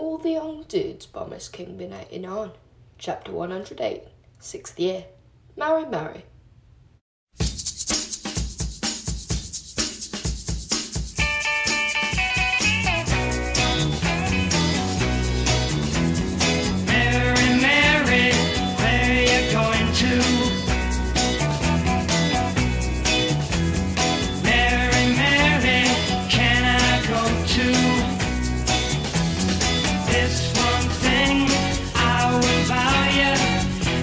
All the Young Dudes by MsKingBean89, Chapter 108, 6th Year. Marry, marry. Mary, Mary, where you going to? Mary, Mary, can I go too? This one thing I will vow you,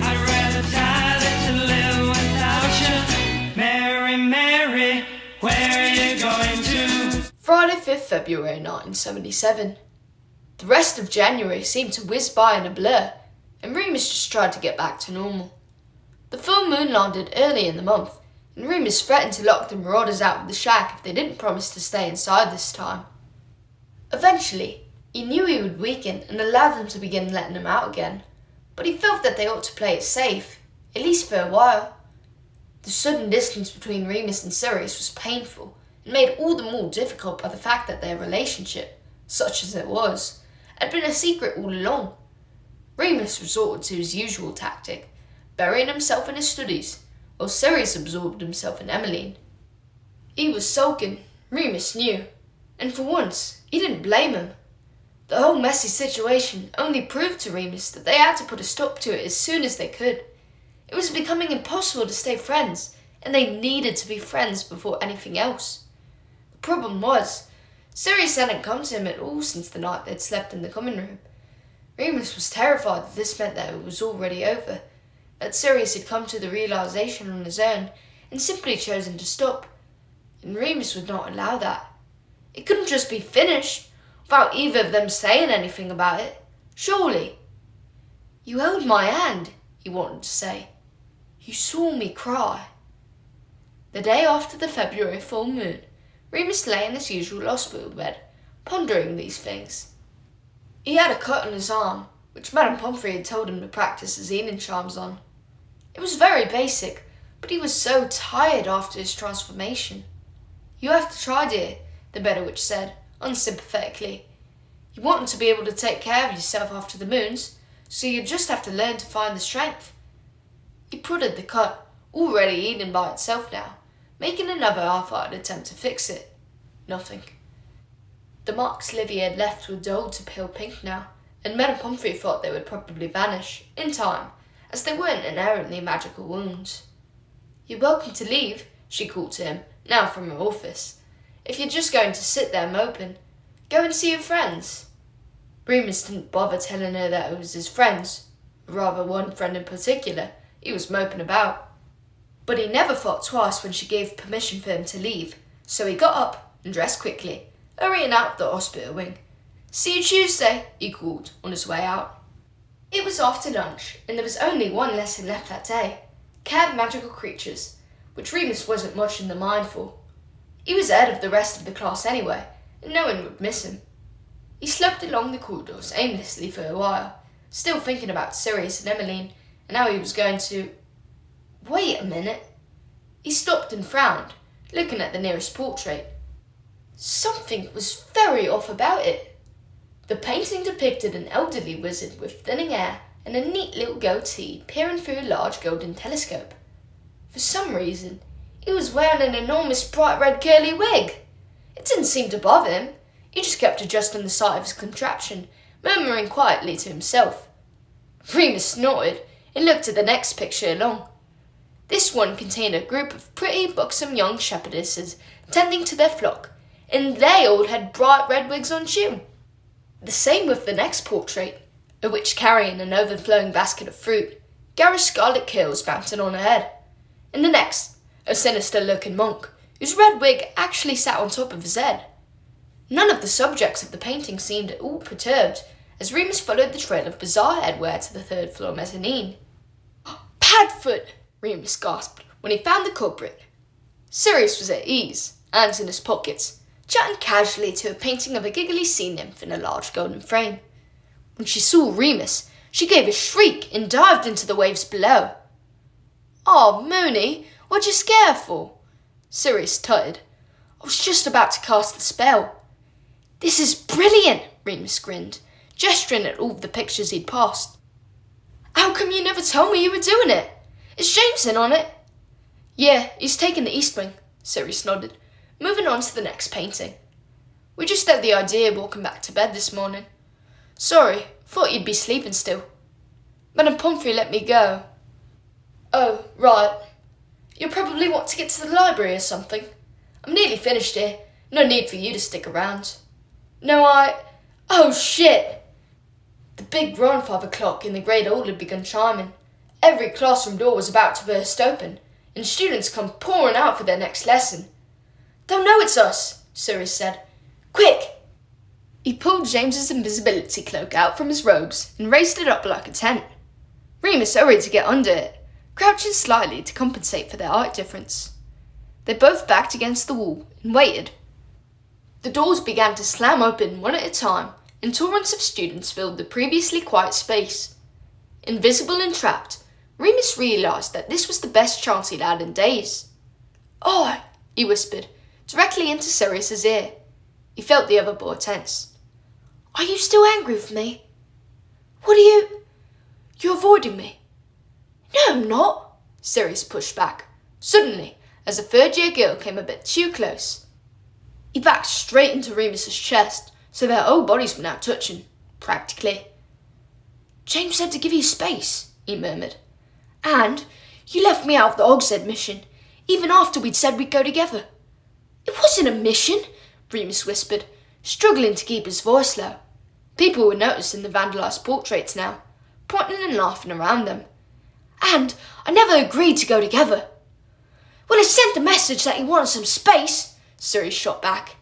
I'd rather die than to live without you. Mary, Mary, where are you going to? Friday, 5th February 1977. The rest of January seemed to whiz by in a blur, and Remus just tried to get back to normal. The full moon landed early in the month, and Remus threatened to lock the marauders out of the shack if they didn't promise to stay inside this time. Eventually, he knew he would weaken and allow them to begin letting him out again, but he felt that they ought to play it safe, at least for a while. The sudden distance between Remus and Sirius was painful, and made all the more difficult by the fact that their relationship, such as it was, had been a secret all along. Remus resorted to his usual tactic, burying himself in his studies, while Sirius absorbed himself in Emmeline. He was sulking, Remus knew, and for once he didn't blame him. The whole messy situation only proved to Remus that they had to put a stop to it as soon as they could. It was becoming impossible to stay friends, and they needed to be friends before anything else. The problem was, Sirius hadn't come to him at all since the night they'd slept in the common room. Remus was terrified that this meant that it was already over, that Sirius had come to the realization on his own and simply chosen to stop, and Remus would not allow that. It couldn't just be finished without either of them saying anything about it, surely. "You held my hand," he wanted to say. "You saw me cry." The day after the February full moon, Remus lay in his usual hospital bed, pondering these things. He had a cut on his arm, which Madame Pomfrey had told him to practice his healing charms on. It was very basic, but he was so tired after his transformation. "You have to try, dear," the Better Witch said, unsympathetically. "You want to be able to take care of yourself after the moons, so you just have to learn to find the strength." He prodded the cut, already healing by itself now, making another half-hearted attempt to fix it. Nothing. The marks Livy had left were dulled to pale pink now, and Madame Pomfrey thought they would probably vanish, in time, as they weren't inherently magical wounds. "You're welcome to leave," she called to him, now from her office. "If you're just going to sit there moping, go and see your friends." Remus didn't bother telling her that it was his friends, rather one friend in particular, he was moping about. But he never thought twice when she gave permission for him to leave, so he got up and dressed quickly, hurrying out of the hospital wing. "See you Tuesday," he called on his way out. It was after lunch, and there was only one lesson left that day, Cab Magical Creatures, which Remus wasn't much in the mind for. He was ahead of the rest of the class anyway, and no one would miss him. He sloped along the corridors aimlessly for a while, still thinking about Sirius and Emmeline, and how he was going to... Wait a minute. He stopped and frowned, looking at the nearest portrait. Something was very off about it. The painting depicted an elderly wizard with thinning hair and a neat little goatee peering through a large golden telescope. For some reason, he was wearing an enormous bright red curly wig. It didn't seem to bother him. He just kept adjusting the side of his contraption, murmuring quietly to himself. Remus snorted and looked at the next picture along. This one contained a group of pretty, buxom young shepherdesses tending to their flock, and they all had bright red wigs on too. The same with the next portrait, a witch carrying an overflowing basket of fruit, garish scarlet curls mounted on her head. And the next, a sinister-looking monk, whose red wig actually sat on top of his head. None of the subjects of the painting seemed at all perturbed, as Remus followed the trail of bizarre headwear to the third-floor mezzanine. "Padfoot!" Remus gasped when he found the culprit. Sirius was at ease, hands in his pockets, chatting casually to a painting of a giggly sea nymph in a large golden frame. When she saw Remus, she gave a shriek and dived into the waves below. "Oh, Moony, what'd you scare for?" Sirius tutted. "I was just about to cast the spell." "This is brilliant," Remus grinned. gesturing at all the pictures he'd passed. "How come you never told me you were doing it? Is Jameson on it?" "Yeah, he's taking the East Wing," Sirius nodded, moving on to the next painting. "We just had the idea walking back to bed this morning. Sorry, thought you'd be sleeping still. Madam Pomfrey let me go." "Oh, right. You'll probably want to get to the library or something. I'm nearly finished here. No need for you to stick around." Oh shit!" The big grandfather clock in the great hall had begun chiming. Every classroom door was about to burst open, and students come pouring out for their next lesson. "They'll know it's us," Sirius said. "Quick!" He pulled James's invisibility cloak out from his robes and raised it up like a tent. Remus hurried to get under it, crouching slightly to compensate for their height difference. They both backed against the wall and waited. The doors began to slam open one at a time, and torrents of students filled the previously quiet space. Invisible and trapped, Remus realised that this was the best chance he'd had in days. "Oh!" he whispered, directly into Sirius's ear. He felt the other boy tense. "Are you still angry with me? What are you... You're avoiding me?" "No, I'm not," Sirius pushed back, suddenly, as the third-year girl came a bit too close. He backed straight into Remus's chest, so their whole bodies were now touching, practically. "James said to give you space," he murmured. "And you left me out of the Hogshead mission, even after we'd said we'd go together." "It wasn't a mission," Remus whispered, struggling to keep his voice low. People were noticing the vandalised portraits now, pointing and laughing around them. "And I never agreed to go together." "Well, I sent the message that he wanted some space," Sirius shot back.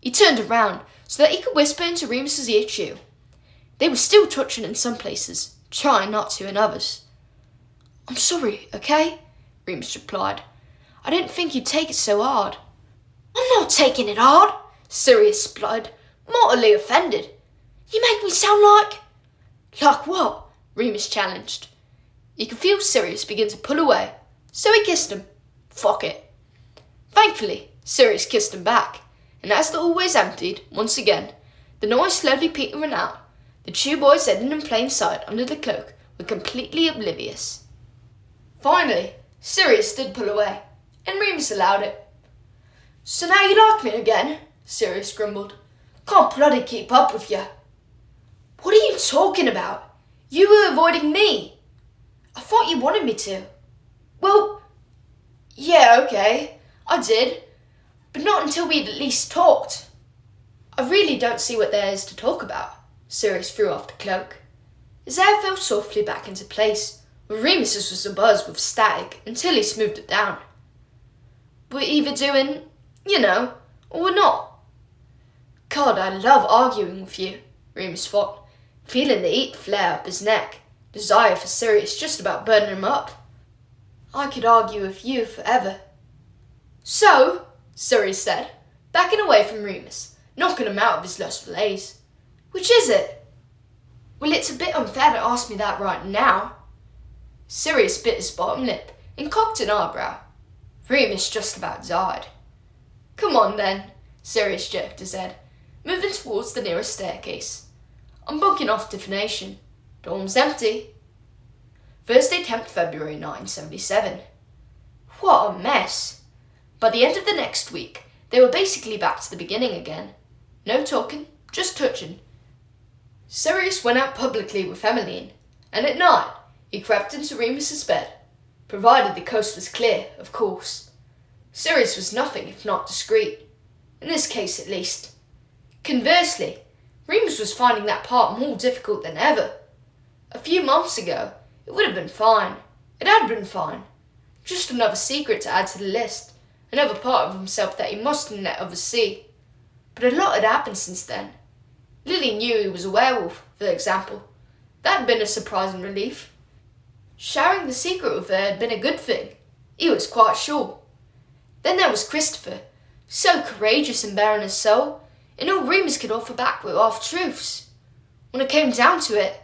He turned around so that he could whisper into Remus's ear too. They were still touching in some places, trying not to in others. "I'm sorry, okay?" Remus replied. "I didn't think you'd take it so hard." "I'm not taking it hard," Sirius spluttered, mortally offended. "You make me sound like..." "Like what?" Remus challenged. He could feel Sirius begin to pull away, so he kissed him. Fuck it. Thankfully, Sirius kissed him back, and as the hall was emptied once again, the noise slowly petering out, the two boys hidden in plain sight under the cloak were completely oblivious. Finally, Sirius did pull away, and Remus allowed it. "So now you like me again?" Sirius grumbled. "Can't bloody keep up with you." "What are you talking about? You were avoiding me." "I thought you wanted me to." "Well, yeah, okay, I did, but not until we'd at least talked." "I really don't see what there is to talk about." Sirius threw off the cloak. His hair fell softly back into place, where Remus's was abuzz with static until he smoothed it down. "We're either doing, or we're not." "God, I love arguing with you," Remus thought, feeling the heat flare up his neck, desire for Sirius just about burning him up. "I could argue with you forever." "So," Sirius said, backing away from Remus, knocking him out of his lustful haze. "Which is it?" "Well, it's a bit unfair to ask me that right now." Sirius bit his bottom lip and cocked an eyebrow. Remus just about died. "Come on then," Sirius jerked his head, moving towards the nearest staircase. "I'm bunking off divination. Dorm's empty." Thursday, 10th February 1977. What a mess. By the end of the next week, they were basically back to the beginning again. No talking, just touching. Sirius went out publicly with Emmeline, and at night he crept into Remus's bed, provided the coast was clear, of course. Sirius was nothing if not discreet, in this case at least. Conversely, Remus was finding that part more difficult than ever. A few months ago, it would have been fine. It had been fine. Just another secret to add to the list, another part of himself that he mustn't let others see. But a lot had happened since then. Lily knew he was a werewolf, for example. That had been a surprising relief. Sharing the secret with her had been a good thing. He was quite sure. Then there was Christopher, so courageous and bare in his soul, and all Remus could offer back were half-truths. When it came down to it,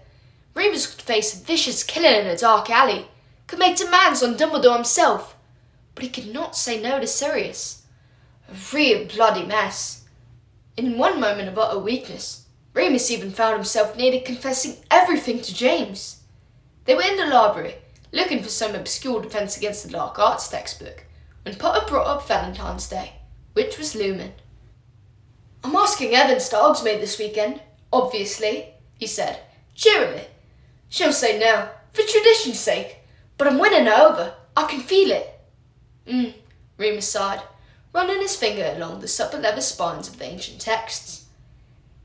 Remus could face a vicious killer in a dark alley, could make demands on Dumbledore himself, but he could not say no to Sirius. A real bloody mess. In one moment of utter weakness, Remus even found himself nearly confessing everything to James. They were in the library, looking for some obscure Defense Against the Dark Arts textbook, when Potter brought up Valentine's Day, which was looming. "I'm asking Evans to Hogsmeade this weekend, obviously," he said, cheerily. "She'll say no, for tradition's sake, but I'm winning her over. I can feel it." Remus sighed, running his finger along the supple leather spines of the ancient texts.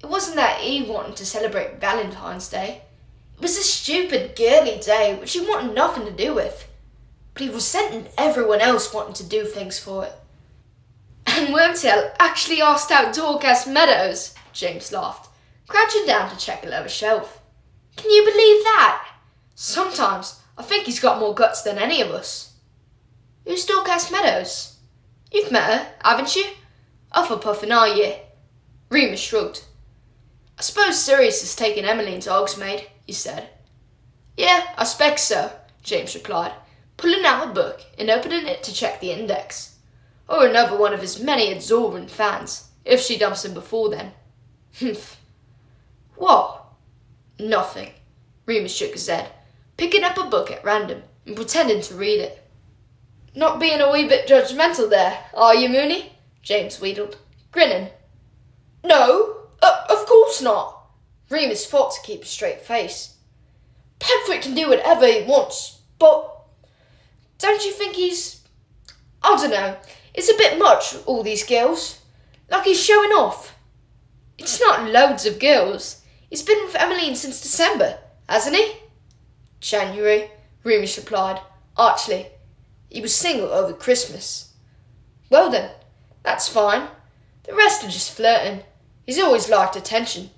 It wasn't that he wanted to celebrate Valentine's Day. It was a stupid, girly day which he wanted nothing to do with. But he resented everyone else wanting to do things for it. "And Wormtail actually asked out Dorcas Meadows," James laughed, crouching down to check a lower shelf. "Can you believe that? Sometimes I think he's got more guts than any of us." "Who's Dorcas Meadows? You've met her, haven't you? Hufflepuff in our year." Remus shrugged. "I suppose Sirius has taken Emmeline to Hogsmeade," he said. "Yeah, I expect so," James replied, pulling out a book and opening it to check the index. "Or another one of his many exorbitant fans, if she dumps him before then." "Humph. What?" "Nothing." Remus shook his head, picking up a book at random and pretending to read it. "Not being a wee bit judgmental there, are you, Moony?" James wheedled, grinning. "No, of course not." Remus fought to keep a straight face. "Pedford can do whatever he wants, but don't you think he's... I don't know, it's a bit much, all these girls. Like he's showing off." "It's not loads of girls. He's been with Emmeline since December, hasn't he?" "January," Remus replied, archly. "He was single over Christmas." "Well then, that's fine. The rest are just flirting. He's always liked attention."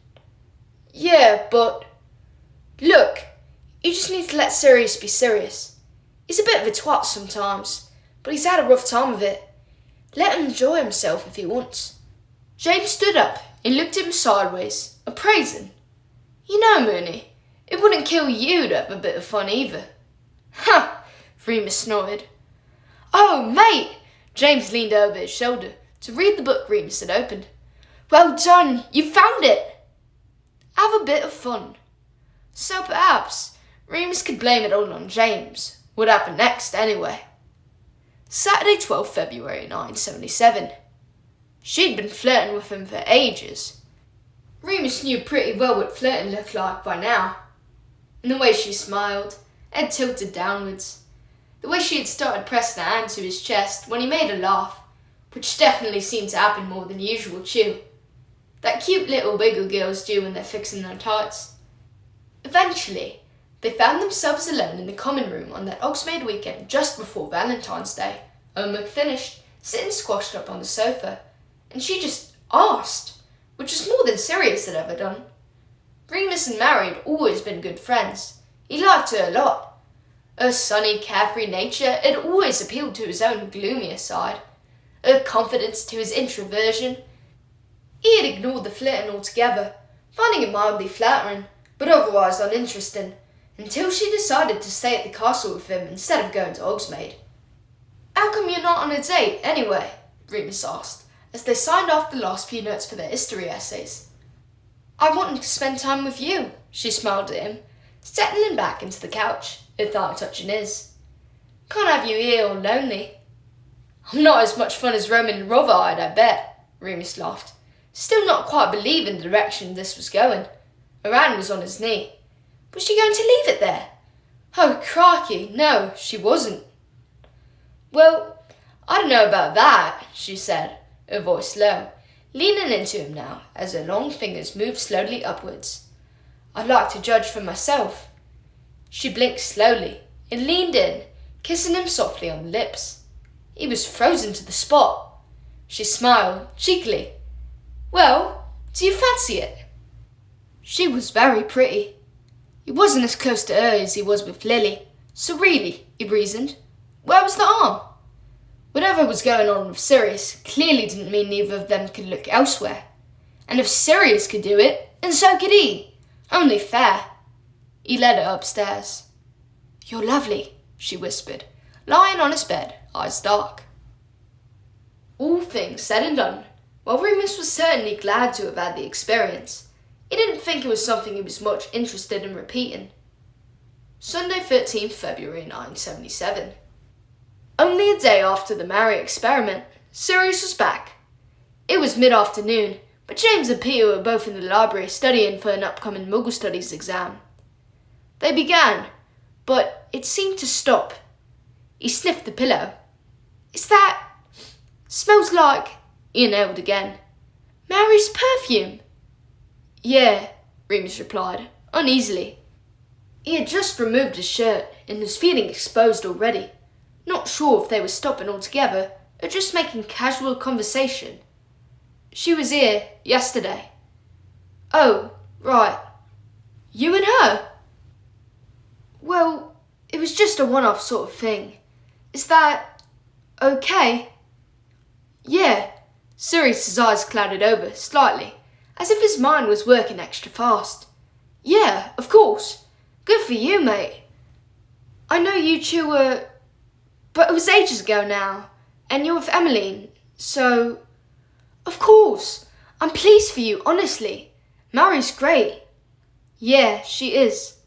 "Yeah, but... Look, you just need to let Sirius be serious. He's a bit of a twat sometimes, but he's had a rough time of it. Let him enjoy himself if he wants." James stood up and looked at him sideways, appraising. "You know, Moony, it wouldn't kill you to have a bit of fun either." "Ha!" Remus snorted. "Oh, mate!" James leaned over his shoulder to read the book Remus had opened. "Well done, you found it!" "Have a bit of fun." So perhaps Remus could blame it all on James. What happened next, anyway? Saturday, 12th February 1977. She'd been flirting with him for ages. Remus knew pretty well what flirting looked like by now. And the way she smiled, head tilted downwards. The way she had started pressing her hand to his chest when he made her laugh, which definitely seemed to happen more than usual too. That cute little wiggle girls do when they're fixing their tights. Eventually, they found themselves alone in the common room on that Hogsmeade weekend just before Valentine's Day. Homework finished, sitting squashed up on the sofa, and she just asked, which was more than Sirius had ever done. Remus and Mary had always been good friends. He liked her a lot. Her sunny, carefree nature had always appealed to his own gloomier side. Her confidence to his introversion. He had ignored the flirting altogether, finding it mildly flattering, but otherwise uninteresting, until she decided to stay at the castle with him instead of going to Hogsmeade. "How come you're not on a date, anyway?" Remus asked, as they signed off the last few notes for their history essays. "I wanted to spend time with you," she smiled at him, settling back into the couch, her thigh touching his. "Can't have you here all lonely." "I'm not as much fun as roaming Rotherhithe, I bet," Remus laughed, still not quite believing the direction this was going. Her hand was on his knee. Was she going to leave it there? Oh, crikey, no, she wasn't. "Well, I don't know about that," she said, her voice low, leaning into him now as her long fingers moved slowly upwards. "I'd like to judge for myself." She blinked slowly and leaned in, kissing him softly on the lips. He was frozen to the spot. She smiled cheekily. "Well, do you fancy it?" She was very pretty. He wasn't as close to her as he was with Lily, so really, he reasoned, where was the harm? Whatever was going on with Sirius clearly didn't mean neither of them could look elsewhere. And if Sirius could do it, then so could he. Only fair. He led her upstairs. "You're lovely," she whispered, lying on his bed, eyes dark. All things said and done, while Remus was certainly glad to have had the experience, He didn't think it was something he was much interested in repeating. Sunday 13th February 1977. Only a day after the Mary experiment, Sirius was back. It was mid-afternoon, but James and Peter were both in the library studying for an upcoming Muggle Studies exam. They began, but it seemed to stop. He sniffed the pillow. "Is that... smells like..." he inhaled again. "Mary's perfume." "Yeah," Remus replied, uneasily. He had just removed his shirt and was feeling exposed already, not sure if they were stopping altogether or just making casual conversation. "She was here yesterday." "Oh, right. You and her?" "Well, it was just a one-off sort of thing. Is that... okay?" "Yeah." Sirius's eyes clouded over slightly, as if his mind was working extra fast. "Yeah, of course. Good for you, mate. I know you two were... but it was ages ago now, and you're with Emmeline, so... Of course. I'm pleased for you, honestly. Mary's great." "Yeah, she is."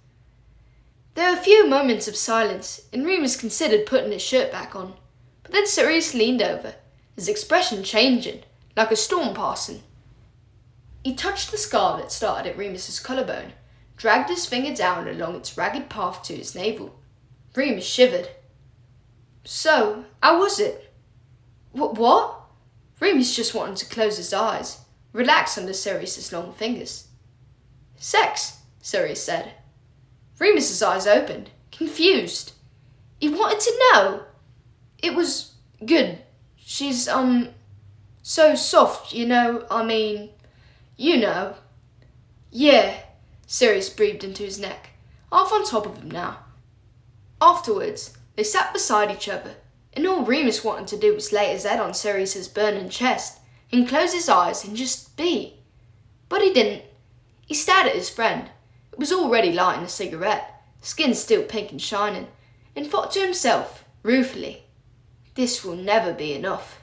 There were a few moments of silence, and Remus considered putting his shirt back on, but then Sirius leaned over, his expression changing, like a storm passing. He touched the scar that started at Remus's collarbone, dragged his finger down along its ragged path to his navel. Remus shivered. "So, how was it?" What? Remus just wanted to close his eyes, relax under Sirius's long fingers. "Sex," Sirius said. Remus's eyes opened, confused. He wanted to know. "It was good. She's, so soft, you know, you know." "Yeah," Sirius breathed into his neck, half on top of him now. Afterwards, they sat beside each other, and all Remus wanted to do was lay his head on Sirius's burning chest and close his eyes and just be. But he didn't. He stared at his friend, who was already lighting a cigarette, skin still pink and shining, and thought to himself, ruefully, "This will never be enough."